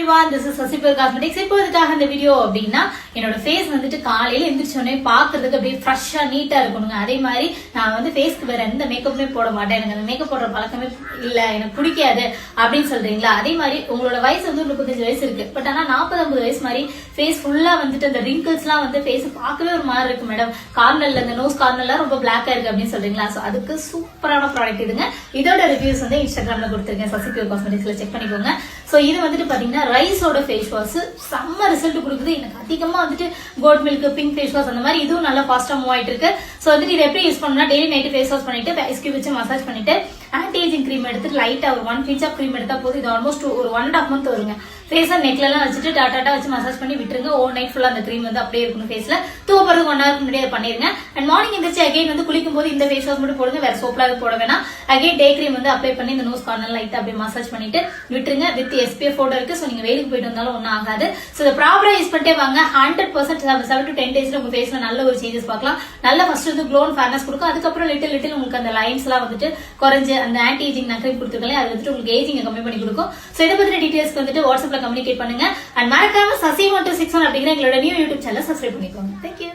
everyone, this is Sasipur Cosmetics. இப்போ இதுக்காக இந்த வீடியோ அப்படின்னா என்னோட ஃபேஸ் வந்துட்டு காலையில எந்திரிச்சோடனே பாக்குறதுக்கு அப்படியே ஃப்ரெஷ்ஷா நீட்டா இருக்கணுங்க. அதே மாதிரி நான் வந்து ஃபேஸ்க்கு வேற எந்த மேக்கப்புமே போட மாட்டேன். எனக்கு அந்த மேக்கப் போடுற பழக்கமே இல்ல, எனக்கு பிடிக்காது அப்படின்னு சொல்றீங்களா? அதே மாதிரி உங்களோட வயசு வந்து 35 வயசு இருக்கு, பட் ஆனா 40-50 வயசு மாதிரி ஃபேஸ் ஃபுல்லா வந்துட்டு அந்த ரிங்கிள்ஸ் எல்லாம் வந்து ஃபேஸ் பார்க்கவே ஒரு மாதிரி இருக்கு மேடம், கார்னர்ல இந்த நோஸ் கார்னர்லாம் ரொம்ப பிளாக்கா இருக்கு அப்படின்னு சொல்றீங்களா? சோ அதுக்கு சூப்பரான ப்ராடக்ட் இதுங்க. இதோட ரிவ்யூஸ் வந்து இன்ஸ்டாகிராம்ல கொடுத்துருக்கேன், சசிபியூர் காஸ்மெட்டிக்ஸ்ல செக் பண்ணிக்கோங்க. சோ இது வந்துட்டு பாத்தீங்கன்னா ரைஸோட ஃபேஸ் வாஷ் செம்ம ரிசல்ட் கொடுக்குது. எனக்கு அதிகமா வந்துட்டு cold milk, pink face wash அந்த மாதிரி இதுவும் நல்லா ஃபாஸ்டா மூவ் ஆயிட்டு இருக்கு. சோ வந்துட்டு இது எப்படி யூஸ் பண்ணணும்னா டெய்லி நைட் ஃபேஸ் வாஷ் பண்ணிட்டு ஐஸ் கியூப் வச்சு மசாஜ் பண்ணிட்டு ஆன்டி ஏஜிங் கிரீம் எடுத்து லைட்டா ஒரு 1 pinch ஆஃப் கிரீம் எடுத்தா போதும். இது ஆல்மோஸ்ட் ஒரு 1.5 month வருங்க. ஃபேஸா நெக்ல எல்லாம் வச்சுட்டு டாட்டா வச்சு மசாஜ் பண்ணி விட்டுருங்க. ஓவர் நைட் ஃபுல்லா அந்த கிரீம் வந்து அப்படியே இருக்கணும் ஃபேஸ்ல. தூக்கறதுக்கு 1 hour முன்னாடியே அதை பண்ணிருங்க. அண்ட் மார்னிங் எந்திரிச்சு அகைன் வந்து குளிக்கும் போது இந்த ஃபேஸ் வாஷ் மட்டும் போடுங்க, வேற சோப்லாம் போட வேணாம். அகைன் டே கிரீம் வந்து அப்ளை பண்ணி இந்த நோஸ் கார்னர் லைட்டா அப்படியே மசாஜ் பண்ணிட்டு விட்டுருங்க. வித் SPF இருக்கு. சோ நீங்க வெயிலுக்கு போயிட்டு வந்தாலும் ஒன்னும் ஆகாது. சோ இதை ப்ராப்பரா யூஸ் பண்ணிட்டே வாங்க. 100% 7 to 10 daysல உங்க ஃபேஸ்ல நல்ல ஒரு சேஞ்சஸ் பார்க்கலாம். நல்ல ஃபர்ஸ்ட் வந்து க்ளோ அண்ட் ஃபேர்னஸ் கொடுக்கும். அதுக்கப்புறம் லிட்டில் உங்களுக்கு அந்த லைன்ஸ் எல்லாம் வந்துட்டு குறைஞ்சு அந்த ஆன்டி ஏஜிங் நான் கிரீம் கொடுத்துருக்கேன், அது வந்துட்டு உங்களுக்கு ஏஜிங் கம்மி பண்ணி கொடுக்கும். சோ இதை பத்தின டீடைல்ஸ்க்கு வந்துட்டு வாட்ஸ்அப்ல கம்யூனிகேட் பண்ணுங்க. அண்ட் மறக்காம Sasi 1261 அப்படிங்கிற எங்களோட நியூ யூடியூப் சேனல் சப்ஸ்கிரைப் பண்ணிக்கோங்க. தேங்க்யூ.